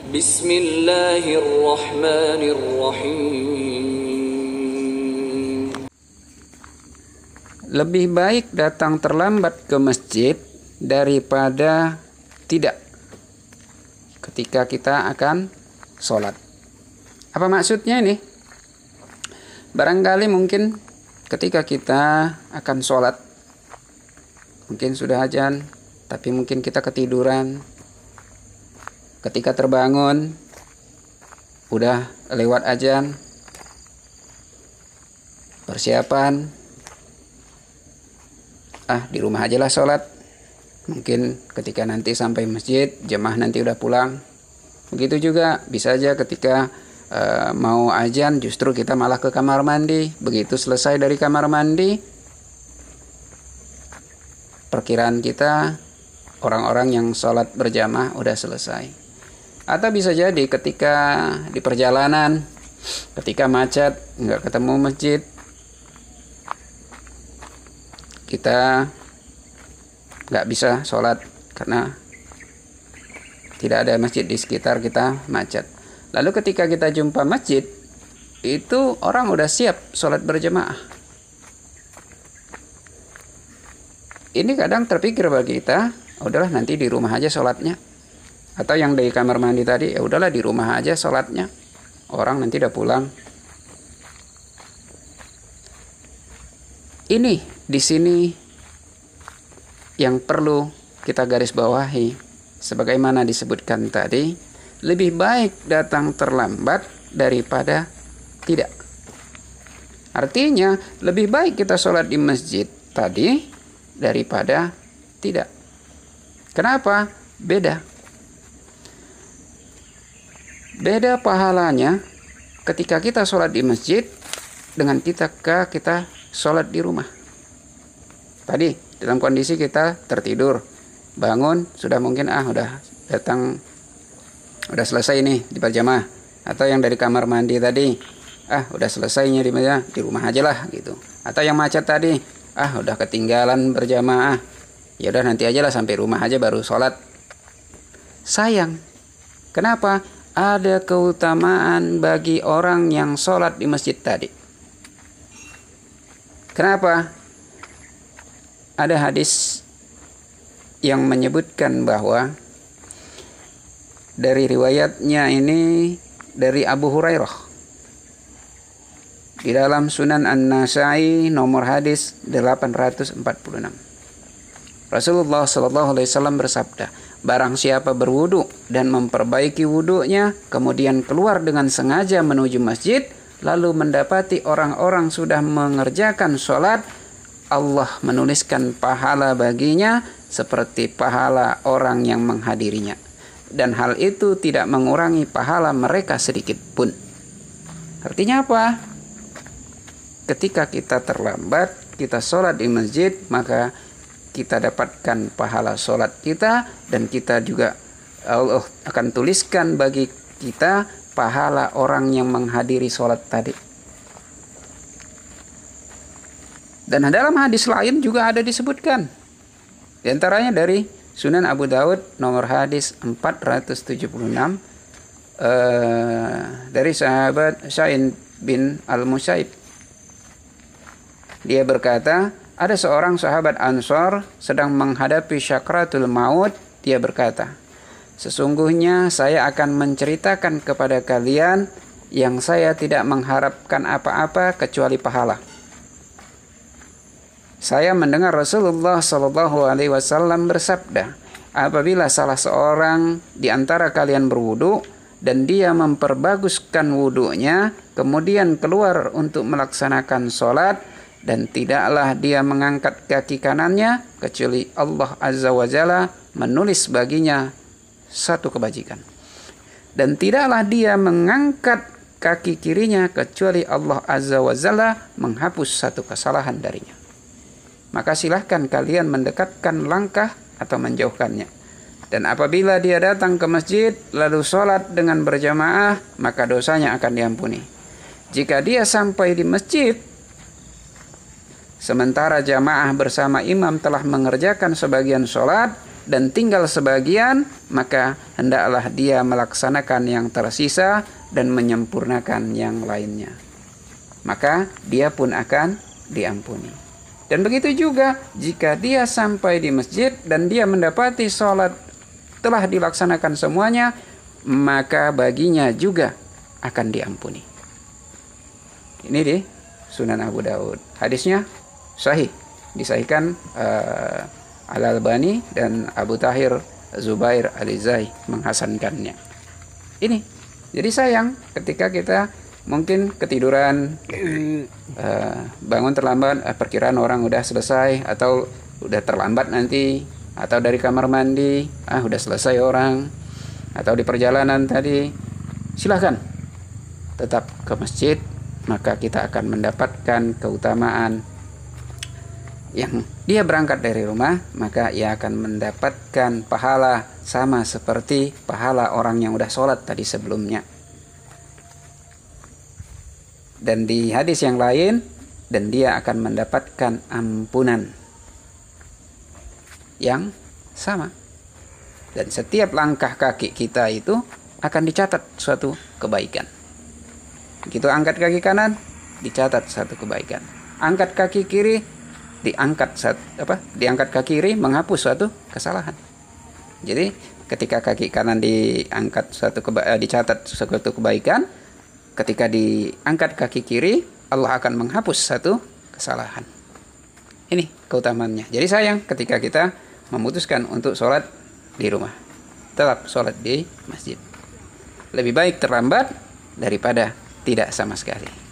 Bismillahirrahmanirrahim. Lebih baik datang terlambat ke masjid daripada tidak ketika kita akan sholat. Apa maksudnya ini? Barangkali mungkin ketika kita akan sholat, mungkin sudah azan, tapi mungkin kita ketiduran. Ketika terbangun, udah lewat azan, persiapan, di rumah aja lah sholat. Mungkin ketika nanti sampai masjid, jemaah nanti udah pulang. Begitu juga bisa aja ketika mau azan justru kita malah ke kamar mandi. Begitu selesai dari kamar mandi, perkiraan kita orang-orang yang sholat berjamaah udah selesai. Atau bisa jadi ketika di perjalanan, ketika macet nggak ketemu masjid, kita nggak bisa sholat karena tidak ada masjid di sekitar kita, macet. Lalu ketika kita jumpa masjid, itu orang udah siap sholat berjamaah. Ini kadang terpikir bagi kita, udahlah nanti di rumah aja sholatnya. Atau yang dari kamar mandi tadi, ya udahlah di rumah aja sholatnya. Orang nanti udah pulang. Ini di sini yang perlu kita garis bawahi, sebagaimana disebutkan tadi. Lebih baik datang terlambat daripada tidak. Artinya lebih baik kita sholat di masjid tadi daripada tidak. Kenapa? Beda pahalanya ketika kita sholat di masjid dengan kita sholat di rumah. Tadi dalam kondisi kita tertidur, bangun sudah mungkin udah datang, udah selesai nih di berjamaah. Atau yang dari kamar mandi tadi, udah selesainya di rumah aja lah gitu. Atau yang macet tadi, udah ketinggalan berjamaah, ya udah nanti aja lah sampai rumah aja baru sholat. Sayang. Kenapa? Ada keutamaan bagi orang yang sholat di masjid tadi. Kenapa? Ada hadis yang menyebutkan bahwa dari riwayatnya ini dari Abu Hurairah di dalam Sunan An-Nasai nomor hadis 846. Rasulullah SAW bersabda, barang siapa berwudu dan memperbaiki wudunya, kemudian keluar dengan sengaja menuju masjid, lalu mendapati orang-orang sudah mengerjakan sholat, Allah menuliskan pahala baginya seperti pahala orang yang menghadirinya. Dan hal itu tidak mengurangi pahala mereka sedikit pun. Artinya apa? Ketika kita terlambat, kita sholat di masjid, maka kita dapatkan pahala sholat kita, dan kita juga Allah akan tuliskan bagi kita pahala orang yang menghadiri sholat tadi. Dan dalam hadis lain juga ada disebutkan. Di antaranya dari Sunan Abu Daud nomor hadis 476 dari sahabat Sa'id bin Al-Musaib. Dia berkata, ada seorang sahabat Ansor sedang menghadapi syakratul maut. Dia berkata, sesungguhnya saya akan menceritakan kepada kalian yang saya tidak mengharapkan apa-apa kecuali pahala. Saya mendengar Rasulullah SAW bersabda, apabila salah seorang di antara kalian berwudu dan dia memperbaguskan wudunya, kemudian keluar untuk melaksanakan sholat, dan tidaklah dia mengangkat kaki kanannya, kecuali Allah Azza wa Jalla menulis baginya satu kebajikan. Dan tidaklah dia mengangkat kaki kirinya, kecuali Allah Azza wa Jalla menghapus satu kesalahan darinya. Maka silahkan kalian mendekatkan langkah atau menjauhkannya. Dan apabila dia datang ke masjid lalu sholat dengan berjamaah, maka dosanya akan diampuni. Jika dia sampai di masjid sementara jamaah bersama imam telah mengerjakan sebagian sholat, dan tinggal sebagian, maka hendaklah dia melaksanakan yang tersisa dan menyempurnakan yang lainnya. Maka dia pun akan diampuni. Dan begitu juga jika dia sampai di masjid dan dia mendapati sholat telah dilaksanakan semuanya, maka baginya juga akan diampuni. Ini di Sunan Abu Daud. Hadisnya sahih, disahihkan Al-Albani dan Abu Tahir Zubair Alizai menghasankannya. Ini, jadi sayang ketika kita mungkin ketiduran, bangun terlambat, perkiraan orang udah selesai atau udah terlambat nanti, atau dari kamar mandi, udah selesai orang, atau di perjalanan tadi, silahkan tetap ke masjid, maka kita akan mendapatkan keutamaan yang dia berangkat dari rumah, maka ia akan mendapatkan pahala sama seperti pahala orang yang udah sholat tadi sebelumnya. Dan di hadis yang lain, dan dia akan mendapatkan ampunan yang sama. Dan setiap langkah kaki kita itu akan dicatat suatu kebaikan. Begitu angkat kaki kanan, dicatat satu kebaikan. Angkat kaki kiri, diangkat kaki kiri menghapus suatu kesalahan. Jadi ketika kaki kanan diangkat dicatat suatu kebaikan, ketika diangkat kaki kiri, Allah akan menghapus satu kesalahan. Ini keutamaannya. Jadi sayang ketika kita memutuskan untuk sholat di rumah, tetap sholat di masjid. Lebih baik terlambat daripada tidak sama sekali.